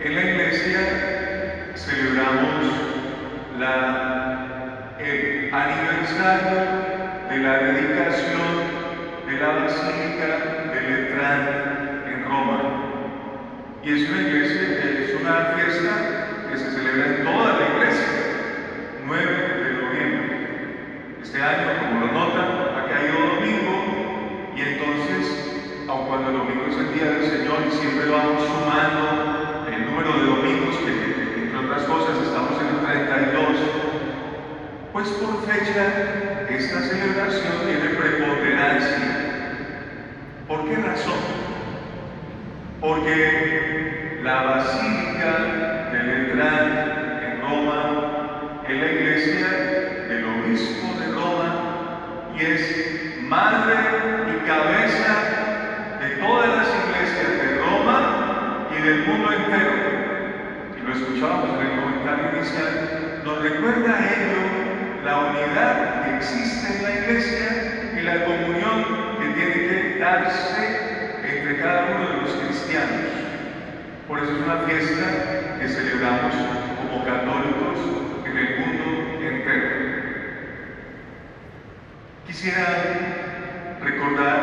En la iglesia celebramos el aniversario de la dedicación de la Basílica de Letrán en Roma. Y es una fiesta que se celebra en toda la iglesia, 9 de noviembre. Este año, como lo notan, ha caído domingo, y entonces, aun cuando el domingo es el día del Señor y siempre vamos sumando el número de domingos, que entre otras cosas estamos en el 32, pues por fecha esta celebración tiene preponderancia. ¿Por qué razón? Porque la Basílica de Letrán en Roma es la iglesia del obispo de Roma y es madre y cabeza de todas las iglesias de Roma y del mundo entero. Y lo escuchábamos en el comentario inicial, nos recuerda a ello la unidad que existe en la iglesia y la comunión que tiene que darse entre cada uno de los cristianos. Por eso es una fiesta que celebramos como católicos en el mundo entero. Quisiera recordar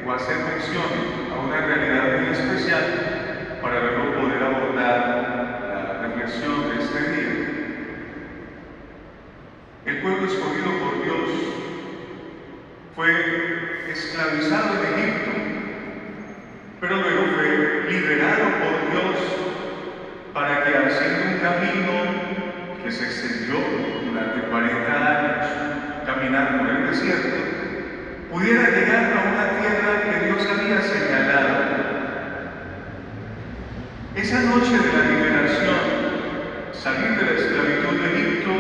o hacer mención a una realidad muy especial para luego poder abordar la reflexión de este día. El pueblo escogido por Dios fue esclavizado en Egipto, pero luego fue liberado por Dios para que, haciendo un camino que se extendió durante 40 años, caminando por el desierto, pudiera llegar a una tierra que Dios había señalado. Esa noche de la liberación, salir de la esclavitud de Egipto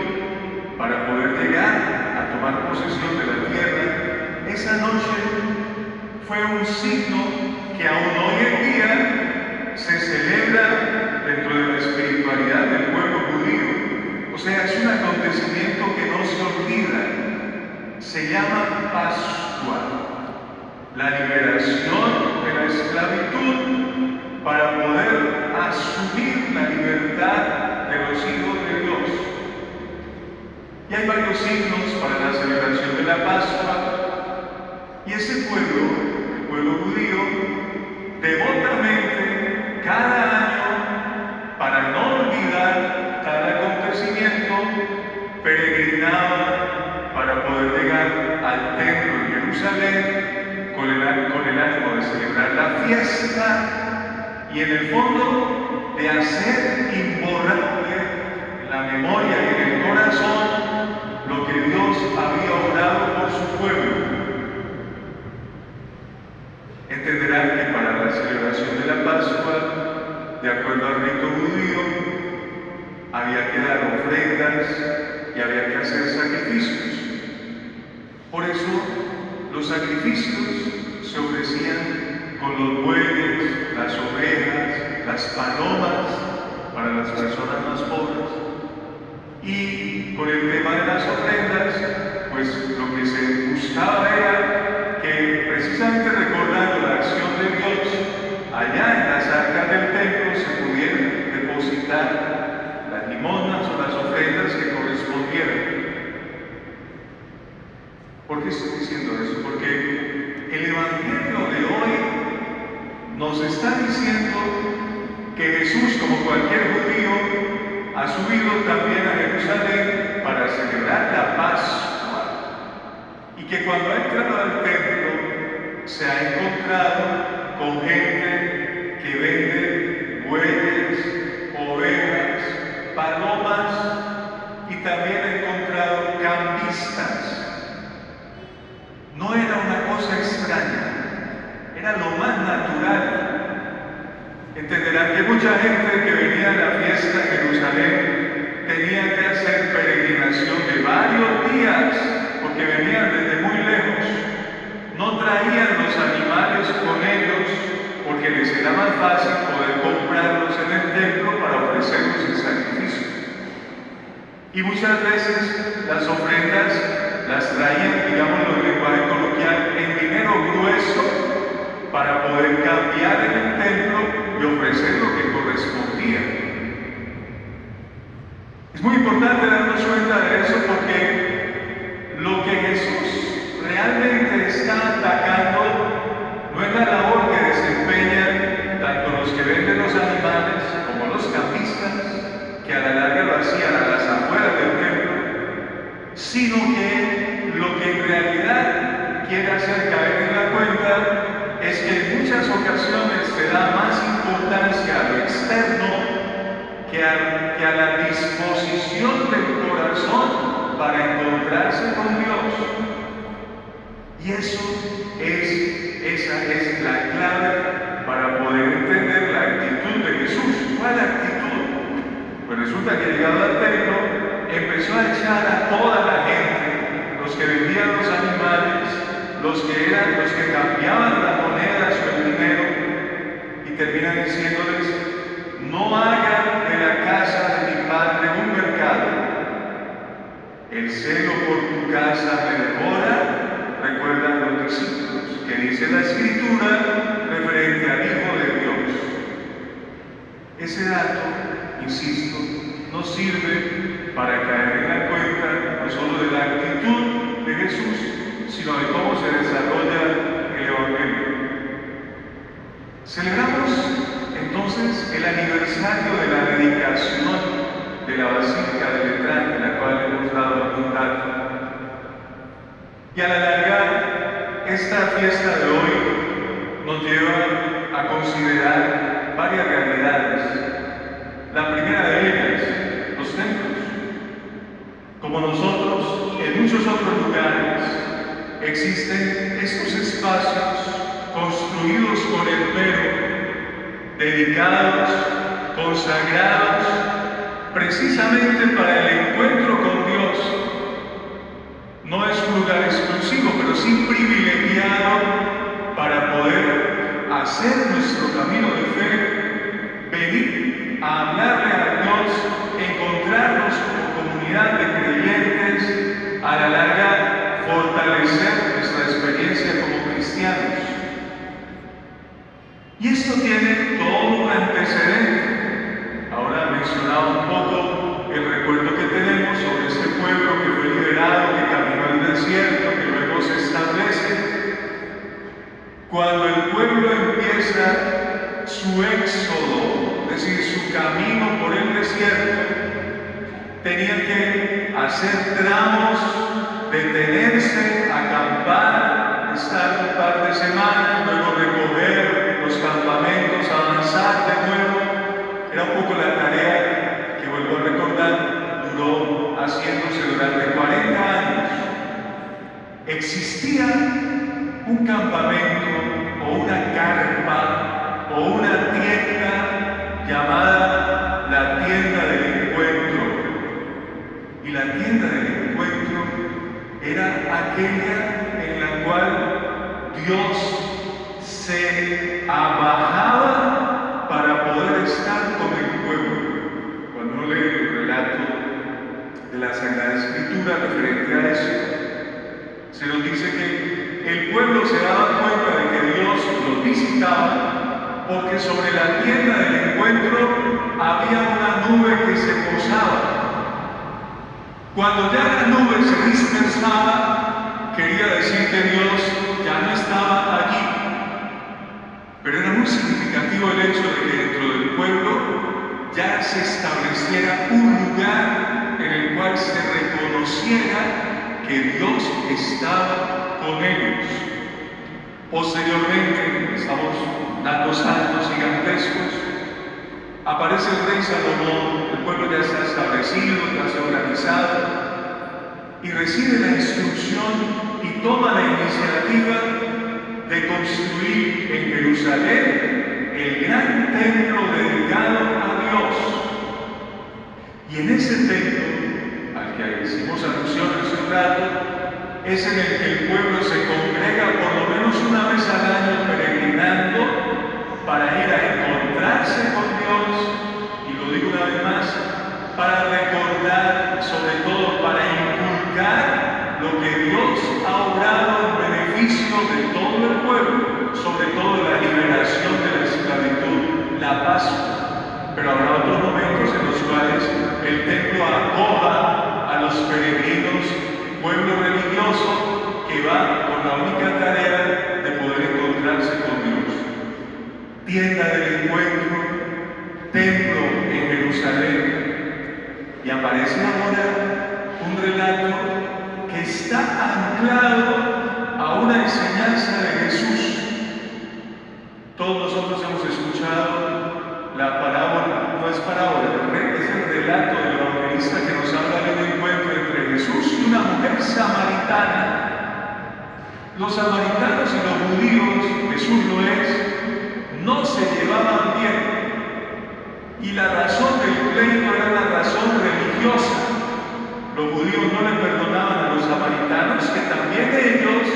para poder llegar a tomar posesión de la tierra, esa noche fue un signo que aún hoy en día se celebra dentro de la espiritualidad del pueblo judío. O sea, es un acontecimiento que no se olvida. Se llama Pascua, la liberación de la esclavitud para poder asumir la libertad de los hijos de Dios. Y hay varios signos para la celebración de la Pascua, y ese pueblo, el pueblo judío, devotamente cada año, para no olvidar tal acontecimiento, peregrinaba para poder llegar al templo de Jerusalén con el ánimo de celebrar la fiesta y en el fondo de hacer imborrable en la memoria y en el corazón lo que Dios había obrado por su pueblo. Entenderán que para la celebración de la Pascua, de acuerdo al rito judío, había que dar ofrendas y había que hacer sacrificios. Por eso, los sacrificios se ofrecían con los bueyes, las ovejas, las palomas para las personas más pobres. Y con el tema de las ofrendas, pues lo que se buscaba era que, precisamente recordando la acción de Dios, allá en las arcas del templo se pudieran depositar las limosnas o las ofrendas que correspondieran. ¿Por qué estoy diciendo eso? Porque el Evangelio de hoy nos está diciendo que Jesús, como cualquier judío, ha subido también a Jerusalén para celebrar la Pascua, y que cuando ha entrado al templo se ha encontrado con gente que vende bueyes, ovejas, palomas, y también ha encontrado cambistas. No era una cosa extraña, era lo más natural. Entenderán que mucha gente que venía a la fiesta en Jerusalén tenía que hacer peregrinación de varios días, porque venían desde muy lejos. No traían los animales con ellos, porque les era más fácil poder comprarlos en el templo para ofrecerlos en sacrificio. Y muchas veces las ofrendas las traían, digamos en lenguaje coloquial, en dinero grueso para poder cambiar en el templo y ofrecer lo que corresponde correspondía. Es muy importante darnos cuenta de eso porque lo que Jesús realmente está atacando no es la labor que desempeñan tanto los que venden los animales como los cambistas, que a la larga lo hacían a las afueras del templo, sino que lo que en realidad quiere hacer caer en la cuenta es que en muchas ocasiones se da más importancia a lo externo que a la disposición del corazón para encontrarse con Dios. Y esa es la clave para poder entender la actitud de Jesús. ¿Cuál actitud? Pues resulta que llegado al templo empezó a echar a toda la gente, los que vendían los animales, los que cambiaban las monedas o el dinero, y termina diciéndoles: no hagan de la casa de mi padre un mercado. El celo por tu casa me devora, recuerdan los discípulos, que dice la Escritura referente al Hijo de Dios. Ese dato, insisto, nos sirve para caer en la cuenta no solo de la actitud de Jesús, sino de cómo se desarrolla el Evangelio. Celebramos entonces el aniversario de la dedicación de la Basílica de Letrán, de la cual hemos dado algún dato. Y al alargar esta fiesta de hoy nos lleva a considerar varias realidades. La primera de ellas, los templos. Como nosotros, en muchos otros lugares existen estos espacios construidos con esmero, dedicados, consagrados, precisamente para el encuentro con Dios. No es un lugar exclusivo, pero sí privilegiado para poder hacer nuestro camino de fe, venir a hablarle a Dios, encontrarnos como comunidad de creyentes, a la larga fortalecer nuestra experiencia como cristianos. Y esto tiene todo un antecedente. Ahora mencionaba un poco el recuerdo que tenemos sobre este pueblo que fue liberado, que caminó al desierto, que luego se establece. Cuando el pueblo empieza su éxodo, es decir, su camino por el desierto, tenían que hacer tramos, detenerse, acampar, estar un par de semanas, luego recoger los campamentos, avanzar de nuevo. Era un poco la tarea que, vuelvo a recordar, duró haciéndose durante 40 años. Existía un campamento o una carpa o una tienda llamada la tienda del encuentro. Y la tienda del encuentro era aquella en la cual Dios se abajaba para poder estar con el pueblo. Cuando uno lee el relato de la Sagrada Escritura referente a eso, se nos dice que el pueblo se daba cuenta de que Dios los visitaba porque sobre la tienda del encuentro había una nube que se posaba. Cuando ya la nube se dispersaba, quería decir que Dios ya no estaba allí. Pero era muy significativo el hecho de que dentro del pueblo ya se estableciera un lugar en el cual se reconociera que Dios estaba con ellos. Posteriormente, estamos dando saltos gigantescos, aparece el rey Salomón, el pueblo ya está establecido, ya se ha organizado, y recibe la instrucción y toma la iniciativa de construir en Jerusalén el gran templo dedicado a Dios. Y en ese templo, al que hicimos alusión hace un rato, es en el que el pueblo se congrega por lo menos una vez al año peregrinando para ir a encontrarse con Dios, y lo digo una vez más, para recordar, sobre todo para inculcar lo que Dios ha obrado en beneficio de todo el pueblo, sobre todo la liberación de la esclavitud, la Pascua. los peregrinos, pueblo religioso que va con la única tarea de poder encontrarse con Dios. Tienda del encuentro, templo en Jerusalén. Y aparece ahora un relato que está anclado a una enseñanza de Jesús. Todos nosotros hemos escuchado la parábola, no es parábola, es el relato del evangelista que nos habla de un encuentro entre Jesús y una mujer samaritana. Los samaritanos y los judíos, Jesús lo es, no se llevaban bien. Y la razón del pleito era una razón religiosa. Los judíos no le perdonaban a los samaritanos que también ellos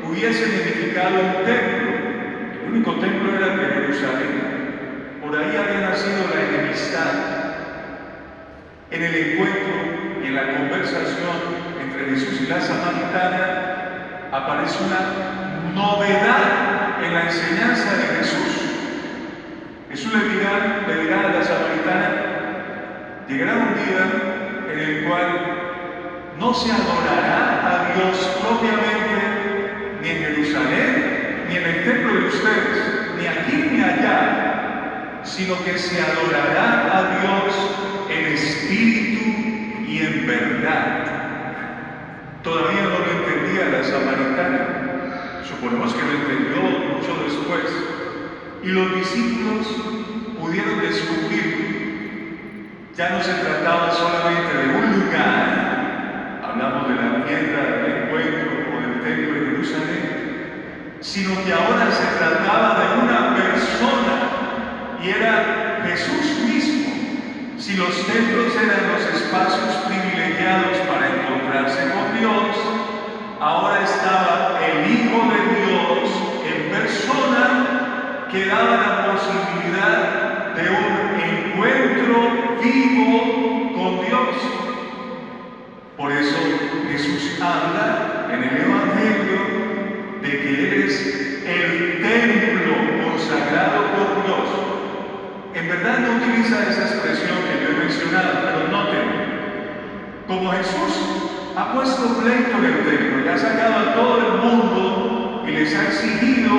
hubiesen edificado un templo. El único templo era el de Jerusalén. Por ahí había nacido la enemistad. En el encuentro y en la conversación entre Jesús y la samaritana aparece una novedad en la enseñanza de Jesús. Jesús le dirá a la samaritana: llegará un día en el cual no se adorará a Dios propiamente ni en Jerusalén, ni en el templo de ustedes, ni aquí ni allá, sino que se adorará a Dios en espíritu y en verdad. Todavía no lo entendía la samaritana. Suponemos que lo entendió mucho después. Y los discípulos pudieron descubrir, ya no se trataba solamente de un lugar, hablamos de la tienda del encuentro o del templo de Jerusalén, sino que ahora se trataba de una persona, y era Jesús mismo. Si los templos eran los espacios privilegiados para encontrarse con Dios, ahora estaba el Hijo de Dios en persona, que daba la posibilidad de un encuentro vivo con Dios. Por eso Jesús habla en el Evangelio de que Él es el templo consagrado por Dios. En verdad no utiliza esa expresión que yo he mencionado, pero noten, como Jesús ha puesto pleito en el templo y ha sacado a todo el mundo y les ha exigido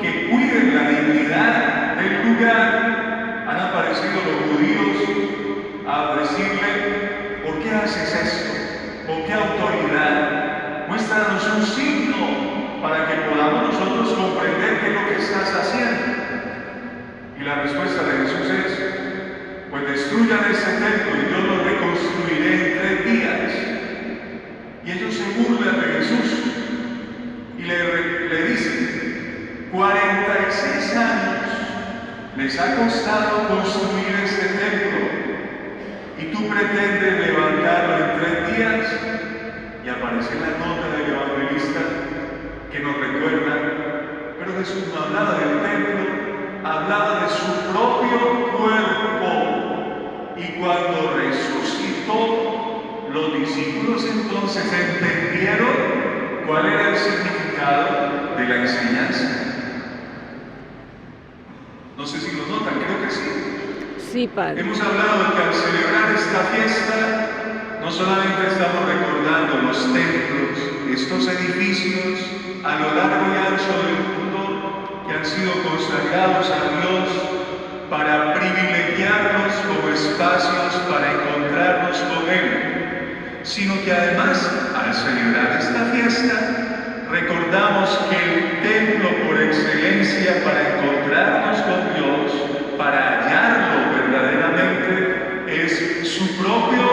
que cuiden la dignidad del lugar, han aparecido los judíos a decirle: ¿por qué haces esto? ¿Con qué autoridad? Muéstranos un signo para que podamos nosotros comprender qué es lo que estás haciendo. Y la respuesta de Jesús es: pues destruyan ese templo y yo lo reconstruiré en 3 días. Y ellos se burlan de Jesús y le dicen: 46 años les ha costado construir este templo y tú pretendes levantarlo en 3 días. Y aparece la nota del evangelista que nos recuerda: pero Jesús no hablaba del templo, hablaba de su propio cuerpo. Y cuando resucitó, los discípulos entonces entendieron cuál era el significado de la enseñanza. No sé si lo notan, creo que sí. Sí, Padre. Hemos hablado de que al celebrar esta fiesta, no solamente estamos recordando los templos, estos edificios a lo largo y ancho del mundo que han sido consagrados a Dios para privilegiarnos como espacios para encontrarnos con Él, sino que además, al celebrar esta fiesta, recordamos que el templo por excelencia para encontrarnos con Dios, para hallarlo verdaderamente, es su propio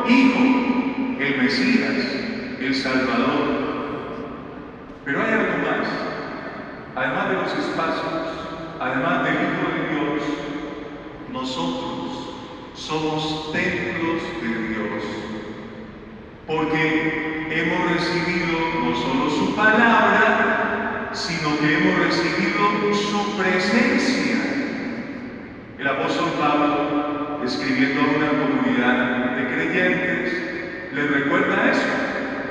Hijo, el Mesías, el Salvador. Pero hay algo más. Además de los espacios, además del Hijo de Dios, nosotros somos templos de Dios, porque hemos recibido no solo su palabra, sino que hemos recibido su presencia. El apóstol Pablo, escribiendo a una comunidad de creyentes, les recuerda eso,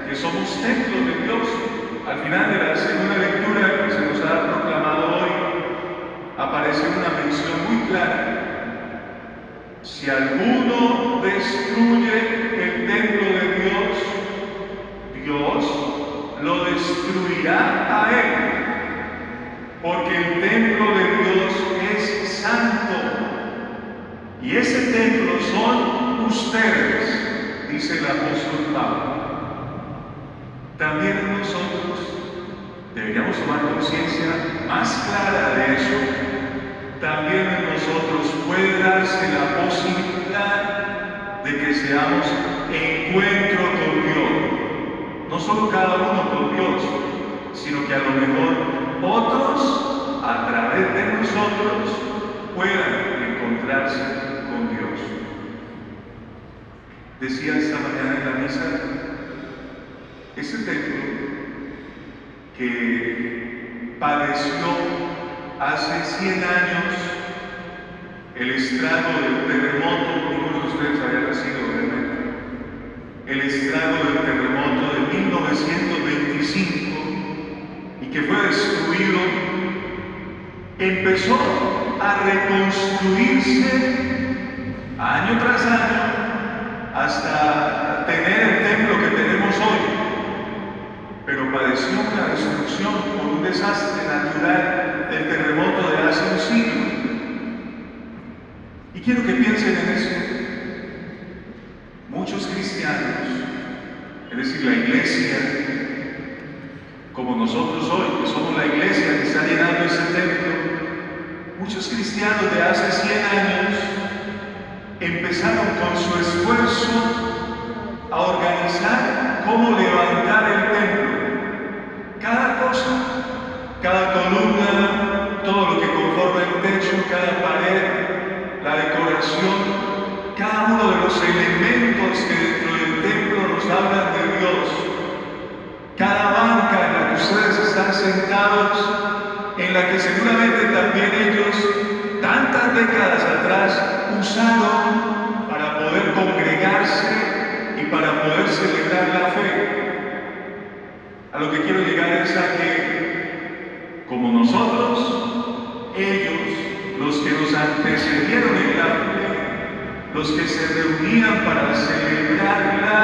que somos templos de Dios. Al final de la segunda lectura que se nos ha proclamado hoy, aparece una mención muy clara. Si si alguno destruye el templo de Dios, Dios lo destruirá a él, porque el templo de Dios es santo, y ese templo son ustedes, dice el apóstol Pablo. También nosotros deberíamos tomar conciencia más clara de eso. También en nosotros puede darse la posibilidad de que seamos encuentro con Dios. No solo cada uno con Dios, sino que a lo mejor otros, a través de nosotros, puedan encontrarse con Dios. Decía esta mañana en la misa, ese templo que padeció hace 100 años el estrago del terremoto, ninguno de ustedes había nacido, obviamente, el estrago del terremoto de 1925, y que fue destruido, empezó a reconstruirse año tras año hasta tener el templo que tenemos hoy. Pero padeció una destrucción por un desastre natural del terremoto de hace un siglo. Y quiero que piensen en eso. Muchos cristianos, es decir, la iglesia, como nosotros hoy, que somos la iglesia que está llenando ese templo, muchos cristianos de hace 100 años empezaron con su esfuerzo a organizar cómo levantar el templo. Cada cosa, cada columna, todo lo que conforma el techo, cada pared, la decoración, cada uno de los elementos que dentro del templo nos hablan de Dios, cada banca en la que ustedes están sentados, en la que seguramente también ellos, tantas décadas atrás, usaron para poder congregarse y para poder celebrar la fe. A lo que quiero llegar es a que, como nosotros, ellos, los que nos antecedieron en la fe, los que se reunían para celebrarla,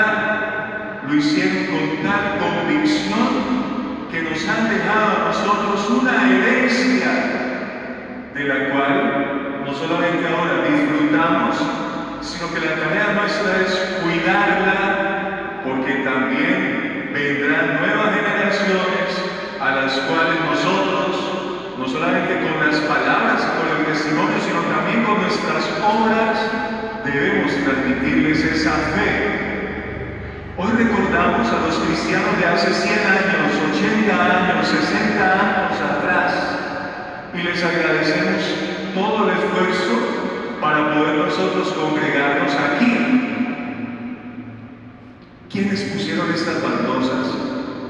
lo hicieron con tal convicción que nos han dejado a nosotros una herencia de la cual no solamente ahora disfrutamos, sino que la tarea nuestra es cuidarla, porque también vendrán nuevas generaciones a las cuales nosotros, no solamente con las palabras y con el testimonio, sino también con nuestras obras, debemos transmitirles esa fe. Hoy recordamos a los cristianos de hace 100 años, 80 años, 60 años atrás, y les agradecemos todo el esfuerzo para poder nosotros congregarnos aquí. ¿Quiénes pusieron estas baldosas?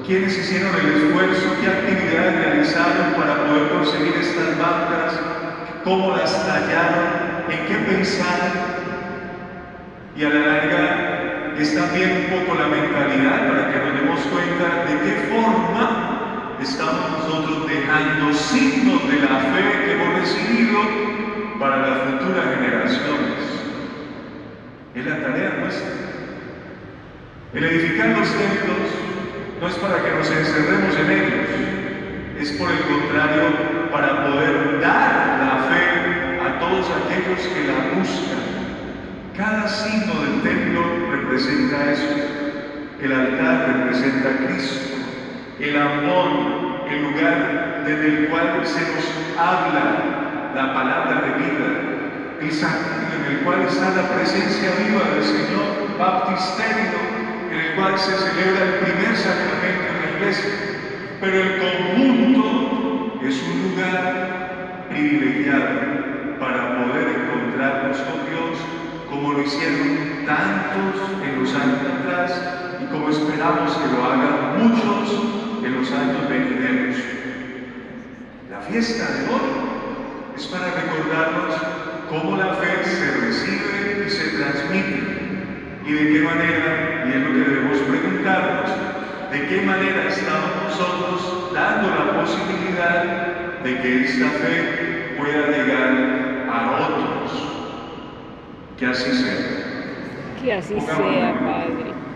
¿Quiénes hicieron el esfuerzo? ¿Qué actividades realizaron para poder conseguir estas bancas? ¿Cómo las tallaron? ¿En qué pensaron? Y a la larga es también un poco la mentalidad para que nos demos cuenta de qué forma estamos nosotros dejando signos de la fe que hemos recibido para las futuras generaciones. Es la tarea nuestra. El edificar los templos no es para que nos encerremos en ellos, es por el contrario para poder dar la fe a todos aquellos que la buscan. Cada signo del templo representa eso. El altar representa a Cristo, el amón, el lugar desde el cual se nos habla la palabra de vida, el sacramento en el cual está la presencia viva del Señor, baptisterio, en el cual se celebra el primer sacramento en la iglesia. Pero el conjunto es un lugar privilegiado para poder encontrarnos con Dios, como lo hicieron tantos en los años atrás y como esperamos que lo hagan muchos en los años venideros. La fiesta de hoy es para recordarnos cómo la fe se recibe y se transmite, y de qué manera, y es lo que debemos preguntarnos, de qué manera estamos nosotros dando la posibilidad de que esta fe pueda llegar a otros. Que así sea. Que así sea, Padre.